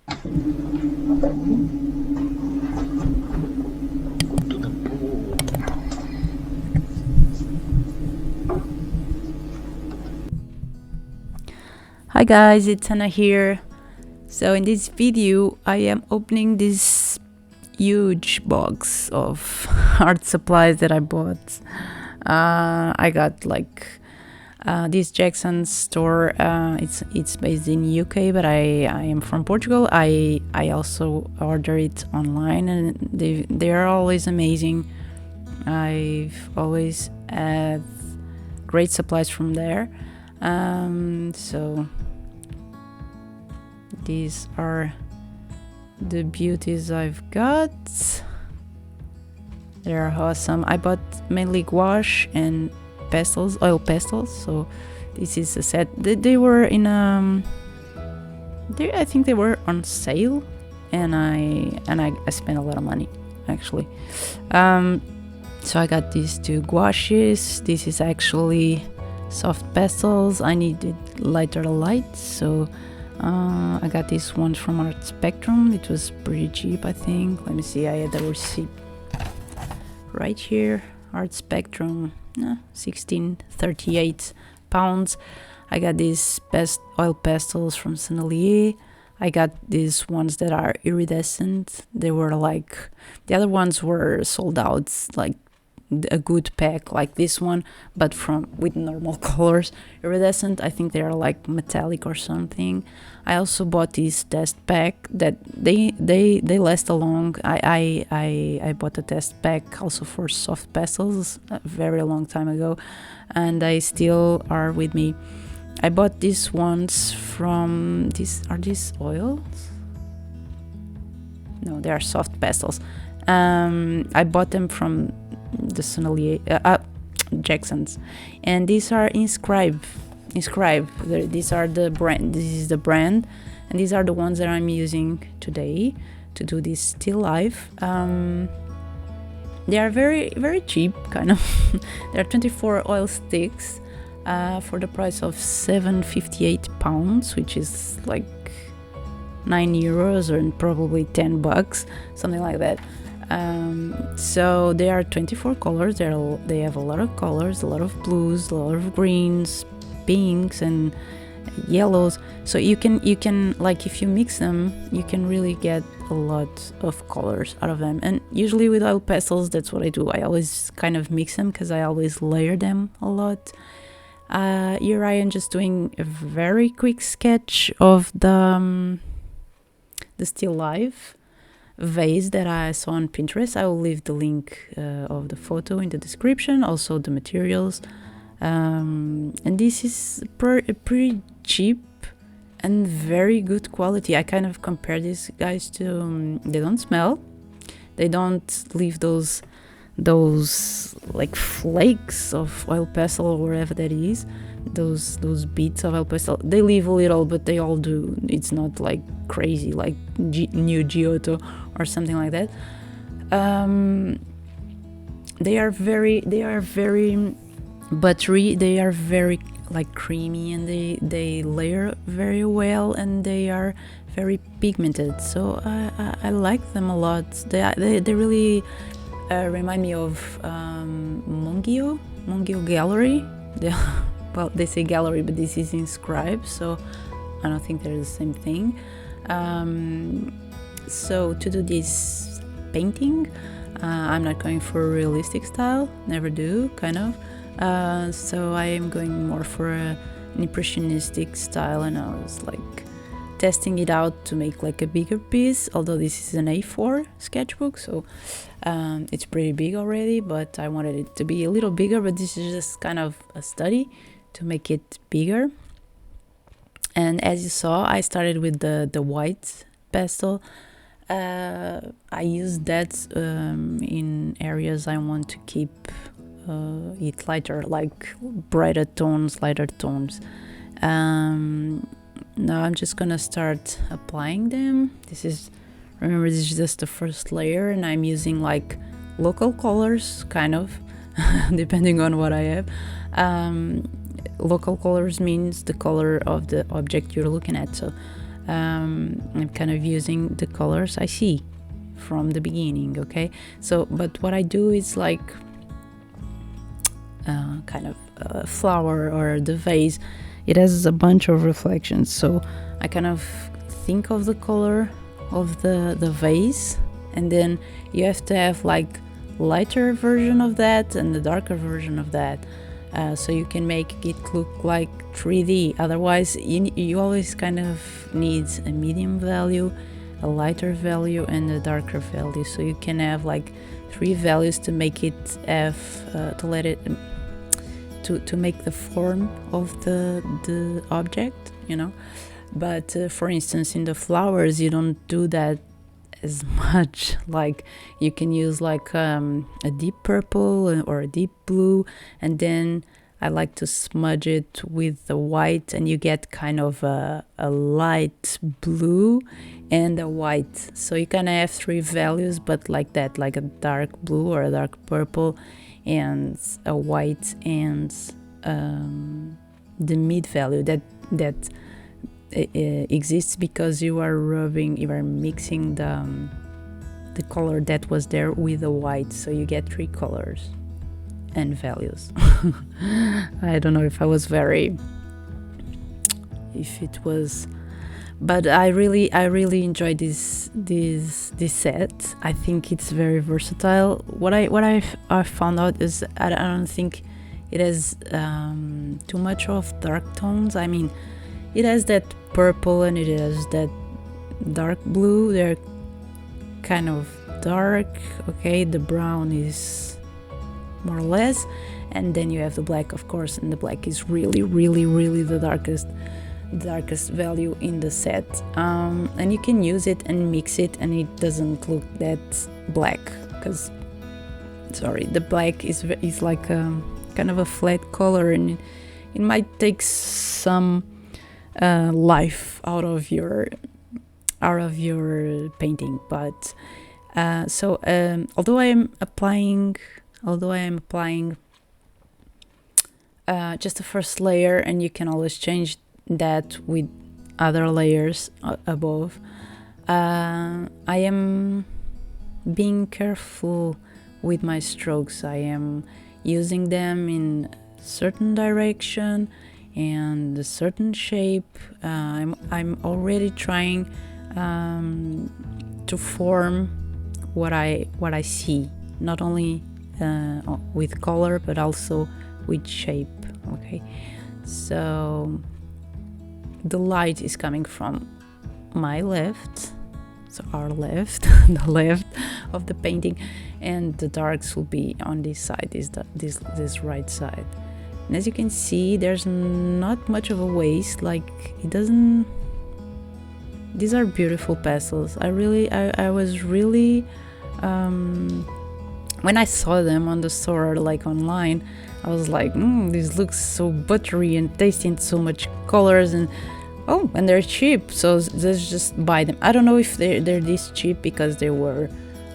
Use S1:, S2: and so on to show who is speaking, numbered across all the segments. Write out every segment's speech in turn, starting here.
S1: To the pool.
S2: Hi guys, it's Anna here. So in this video I am opening this huge box of art supplies that I bought. I got like this Jackson's store. It's based in UK, but I am from Portugal. I also order it online, and they are always amazing. I've always had great supplies from there. So these are the beauties I've got. They're awesome. I bought mainly gouache and pastels, oil pastels. So this is a set. They were in I think they were on sale, and I spent a lot of money actually. So I got these two gouaches. This is actually soft pastels. I needed lighter lights, so I got this one from Art Spectrum. It was pretty cheap, I think. Let me see, I had the receipt right here. Art Spectrum, 16.38 pounds. I got these oil pastels from Sennelier. I got these ones that are iridescent. They were like, the other ones were sold out, like a good pack like this one, but with normal colors. Iridescent, I think they are like metallic or something. I also bought this test pack that they last a long. I bought a test pack also for soft pastels a very long time ago, and they still are with me. I bought these ones from are these oils? No, they are soft pastels. I bought them from the Sennelier, Jackson's, and these are inscribe. These are the brand. This is the brand, and these are the ones that I'm using today to do this still life. They are very, very cheap, kind of. They are 24 oil sticks for the price of £7.58, which is like €9 or probably $10, something like that. So they are 24 colors. They have a lot of colors, a lot of blues, a lot of greens, pinks, and yellows. So you can like, if you mix them, you can really get a lot of colors out of them. And usually with oil pastels, that's what I do. I always kind of mix them because I always layer them a lot. Here I am just doing a very quick sketch of the still life vase that I saw on Pinterest. I will leave the link of the photo in the description, also the materials. And this is pretty cheap and very good quality. I kind of compare these guys to, they don't smell, they don't leave those like flakes of oil pastel or whatever that is, those bits of oil pastel. They leave a little, but they all do. It's not like crazy like new Giotto or something like that. They are very buttery. They are very like creamy, and they layer very well, and they are very pigmented. So I like them a lot. They really remind me of Mungio Gallery. Well, they say gallery, but this is inscribe, so I don't think they're the same thing. So to do this painting, I'm not going for a realistic style, never do, kind of. So I am going more for an impressionistic style, and I was like testing it out to make like a bigger piece, although this is an A4 sketchbook, so it's pretty big already, but I wanted it to be a little bigger. But this is just kind of a study to make it bigger. And as you saw, I started with the white pastel. I use that in areas I want to keep it lighter, like brighter tones, lighter tones. Now I'm just gonna start applying them. Remember, this is just the first layer, and I'm using like local colors, kind of, depending on what I have. Local colors means the color of the object you're looking at. So I'm kind of using the colors I see from the beginning, okay? So, but what I do is like kind of flower or the vase, it has a bunch of reflections, so I kind of think of the color of the vase, and then you have to have like lighter version of that and the darker version of that, so you can make it look like 3D. Otherwise you always kind of need a medium value, a lighter value, and a darker value, so you can have like 3 values to make it have to let it to make the form of the object, you know. But for instance, in the flowers you don't do that as much. Like you can use like a deep purple or a deep blue, and then I like to smudge it with the white, and you get kind of a light blue and a white, so you kind of have 3 values, but like that, like a dark blue or a dark purple and a white, and the mid value that exists because you are mixing the color that was there with the white, so you get 3 colors and values. I don't know if it was, but I really enjoyed this set. I think it's very versatile. What I found out is I don't think it has too much of dark tones. I mean, it has that purple and it has that dark blue. They're kind of dark, okay? The brown is more or less, and then you have the black, of course, and the black is really the darkest value in the set, and you can use it and mix it, and it doesn't look that black, because the black is like kind of a flat color, and it might take some life out of your painting. But although I am applying just the first layer, and you can always change that with other layers above, I am being careful with my strokes. I am using them in certain direction and a certain shape. I'm already trying to form what I see, not only with color but also with shape, okay? So the light is coming from my left, so our left, the left of the painting, and the darks will be on this side, this right side. And as you can see, there's not much of a waste, like it doesn't. These are beautiful pastels. I was really when I saw them on the store, like online, I was like, this looks so buttery and tasty and so much colors, and they're cheap, so let's just buy them. I don't know if they're this cheap because they were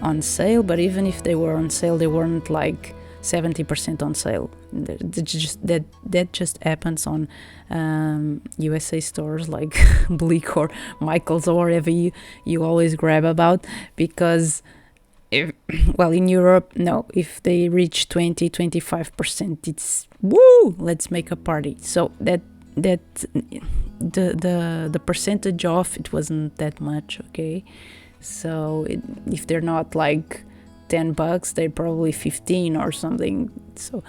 S2: on sale, but even if they were on sale, they weren't like 70% on sale. That just happens on USA stores like Bleak or Michael's or whatever you always grab about, because in Europe, no, if they reach 20-25%, it's woo, let's make a party. So that the percentage off, it wasn't that much, okay? So if they're not like $10, they're probably 15 or something. So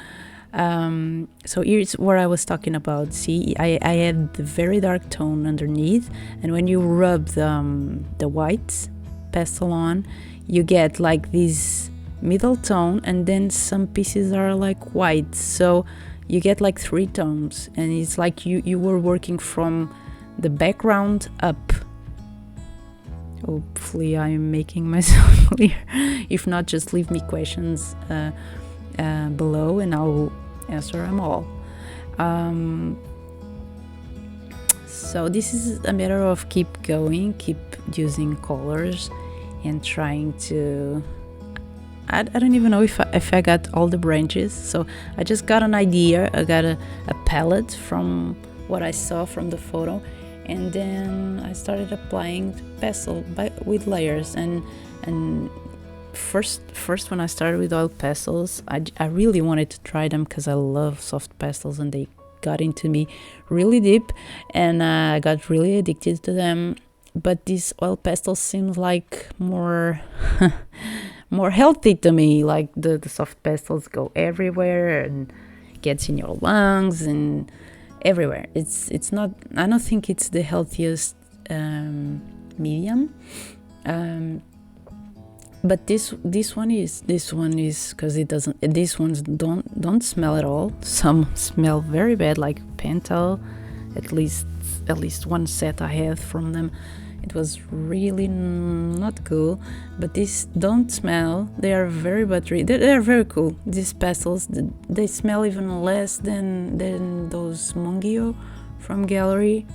S2: here's what I was talking about. See, I had the very dark tone underneath, and when you rub the white pastel on, you get like this middle tone, and then some pieces are like white, so you get like 3 tones, and it's like you were working from the background up. Hopefully I'm making myself clear. If not, just leave me questions below and I'll answer them all. So this is a matter of keep using colors and trying to... I don't even know if I got all the branches, so I just got an idea. I got a palette from what I saw from the photo, and then I started applying the pastel with layers. And first when I started with oil pastels, I really wanted to try them because I love soft pastels, and they got into me really deep, and I got really addicted to them. But this oil pastel seems like more more healthy to me. Like the soft pastels go everywhere and gets in your lungs and everywhere. It's not, I don't think it's the healthiest medium, but this one is because it doesn't, these ones don't smell at all. Some smell very bad, like Pentel. At least one set I had from them, it was really not cool. But these don't smell. They are very buttery. They're very cool. These pastels, they smell even less than those Mungio from Gallery.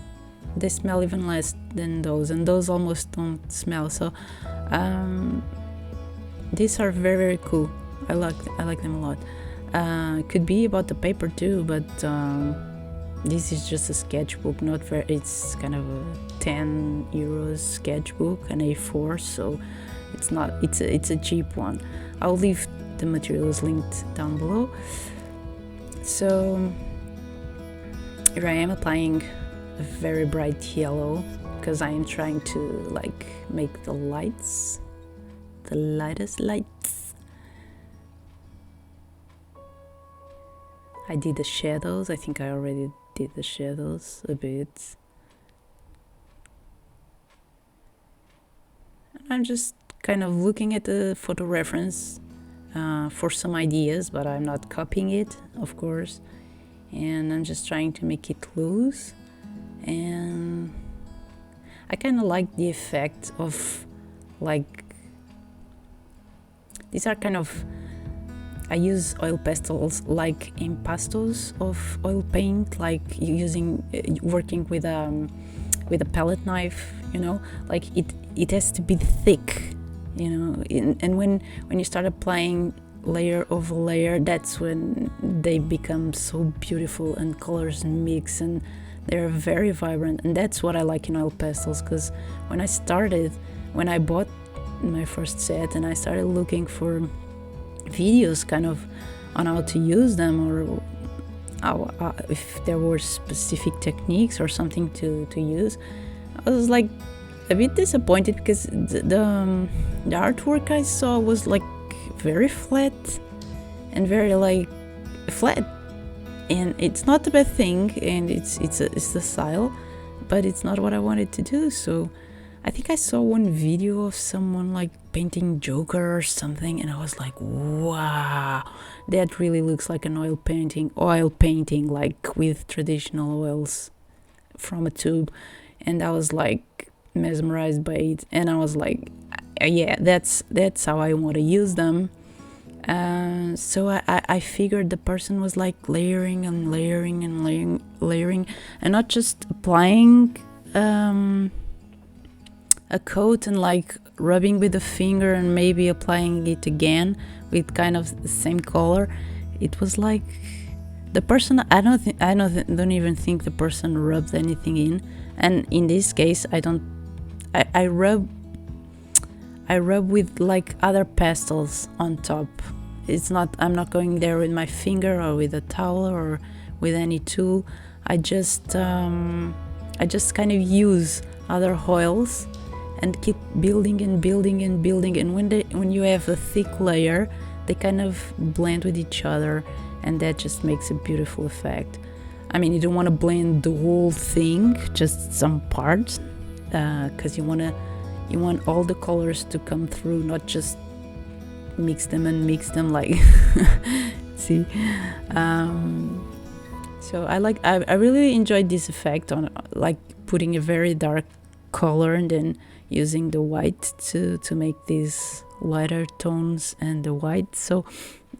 S2: They smell even less than those, and those almost don't smell. So these are very cool. I like them a lot. Could be about the paper too, but this is just a sketchbook, not very. It's kind of a 10 euros sketchbook, an A4, so it's not. It's a cheap one. I'll leave the materials linked down below. So here I am applying a very bright yellow because I am trying to like make the lights, the lightest lights. I did the shadows. I think I already did the shadows a bit. I'm just kind of looking at the photo reference for some ideas, but I'm not copying it, of course. And I'm just trying to make it loose. And I kind of like the effect of like, these are kind of, I use oil pastels like impastos of oil paint, like working with a palette knife, you know, like it has to be thick, you know, and when you start applying layer over layer, that's when they become so beautiful and colors mix and they're very vibrant. And that's what I like in oil pastels, because when I bought my first set and I started looking for videos kind of on how to use them, or if there were specific techniques or something to use, I was like a bit disappointed, because the artwork I saw was like very flat and very like flat, and it's not a bad thing, and it's the style, but it's not what I wanted to do. So I think I saw one video of someone like painting Joker or something, and I was like, wow, that really looks like an oil painting, like with traditional oils from a tube. And I was like mesmerized by it, and I was like, yeah, that's how I want to use them. So I figured the person was like layering and layering and layering, and not just applying a coat and like rubbing with the finger and maybe applying it again with kind of the same color. It was like the person, I don't even think the person rubbed anything in. And in this case, I rub with like other pastels on top. I'm not going there with my finger or with a towel or with any tool. I just kind of use other oils and keep building and building and building. And when you have a thick layer, they kind of blend with each other, and that just makes a beautiful effect. I mean, you don't want to blend the whole thing, just some parts, because you want all the colors to come through, not just mix them like see. So I really enjoyed this effect on like putting a very dark color and then using the white to make these lighter tones and the white. So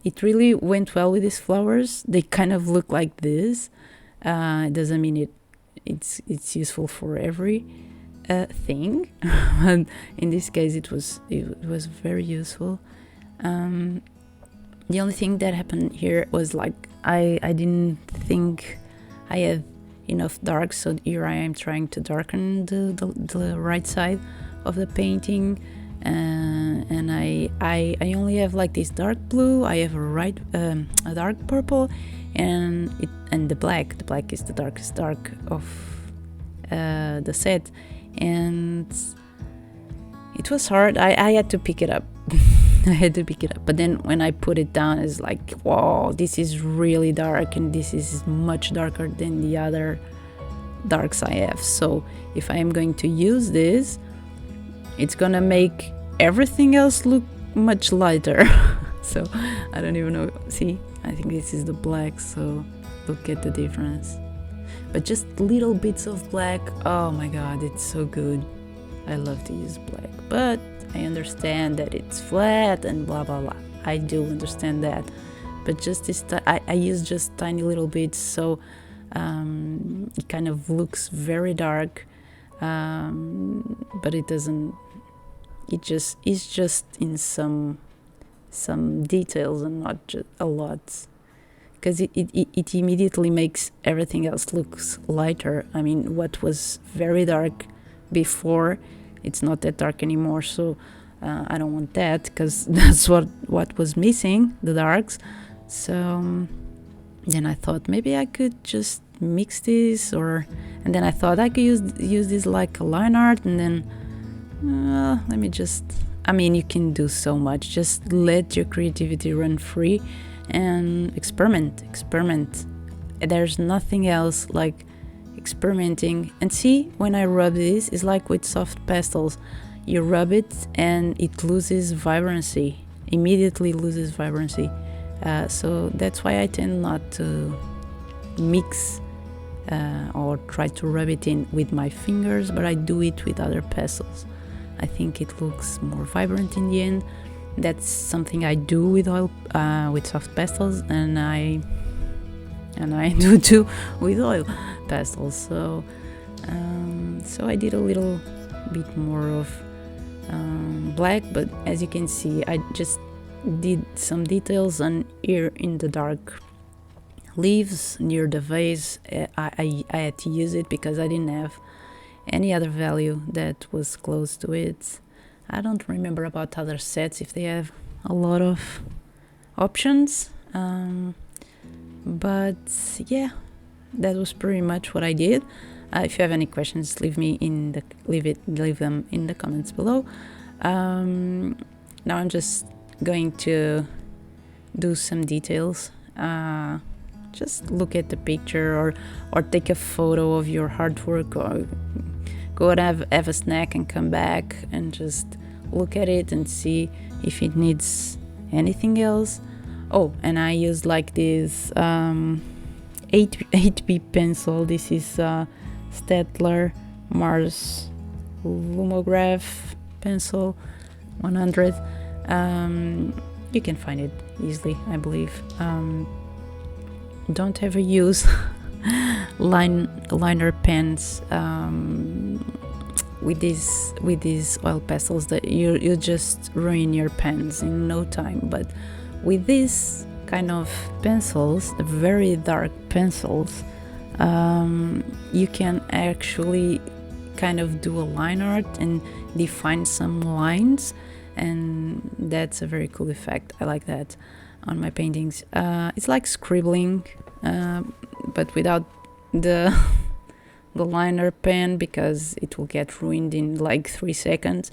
S2: it really went well with these flowers. They kind of look like this. It doesn't mean it's useful for every thing, but in this case it was very useful. The only thing that happened here was like I didn't think I had enough dark, so here I am trying to darken the right side of the painting. And I only have like this dark blue, I have a dark purple, and the black. The black is the darkest dark of the set, and it was hard. I had to pick it up. I had to pick it up, but then when I put it down, it's like, wow, this is really dark, and this is much darker than the other darks I have. So if I am going to use this, it's gonna make everything else look much lighter. So I don't even know. See, I think this is the black, so look at the difference. But just little bits of black, oh my god, it's so good. I love to use black, but I understand that it's flat and blah blah blah. I do understand that, but just this I use just tiny little bits, so it kind of looks very dark, but it doesn't. It's just in some details and not just a lot, because it immediately makes everything else looks lighter. I mean, what was very dark before, it's not that dark anymore, so I don't want that, because that's what was missing, the darks. So then I thought maybe I could just mix this, and then I thought I could use this like a line art, and then let me just, I mean, you can do so much. Just let your creativity run free and experiment. There's nothing else like experimenting. And see, when I rub this, it's like with soft pastels. You rub it and it loses vibrancy, immediately loses vibrancy. So that's why I tend not to mix or try to rub it in with my fingers, but I do it with other pastels. I think it looks more vibrant in the end. That's something I do with oil, with soft pastels, and I do too with oil pastels. So I did a little bit more of black, but as you can see, I just did some details on here in the dark leaves near the vase. I had to use it because I didn't have any other value that was close to it. I don't remember about other sets if they have a lot of options, but yeah, that was pretty much what I did. If you have any questions, leave them in the comments below. Now I'm just going to do some details. Just look at the picture, or take a photo of your artwork, or go and have a snack and come back and just look at it and see if it needs anything else. Oh, and I use like this 8B pencil. This is Staedtler Mars Lumograph pencil 100. You can find it easily, I believe. Don't ever use liner pens with these oil pastels, that you just ruin your pens in no time. But with these kind of pencils, the very dark pencils, you can actually kind of do a line art and define some lines, and that's a very cool effect. I like that on my paintings. It's like scribbling, but without the liner pen, because it will get ruined in like 3 seconds.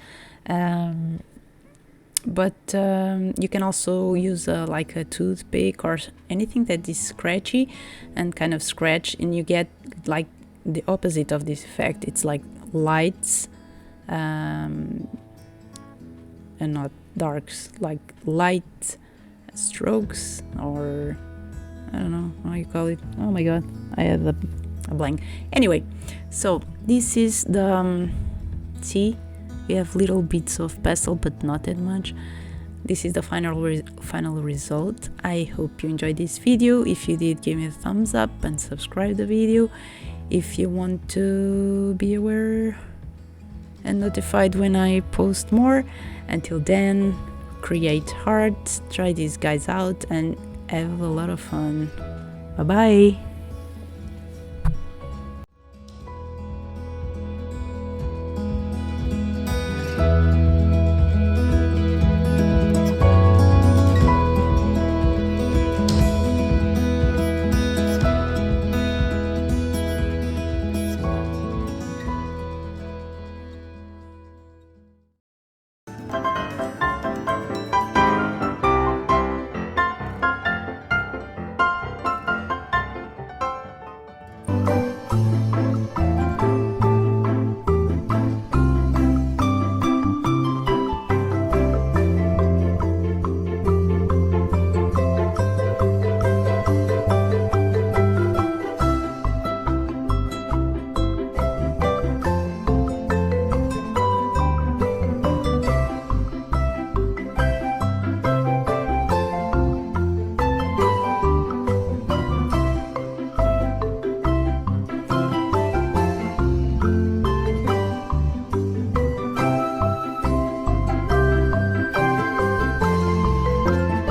S2: But you can also use like a toothpick or anything that is scratchy, and kind of scratch, and you get like the opposite of this effect. It's like lights and not darks, like light strokes, or I don't know how you call it. Oh my god, I have a blank. Anyway, so this is the see, we have little bits of pastel, but not that much. This is the final result. I hope you enjoyed this video. If you did, give me a thumbs up and subscribe the video if you want to be aware and notified when I post more. Until then, create art, try these guys out, and have a lot of fun. Bye bye.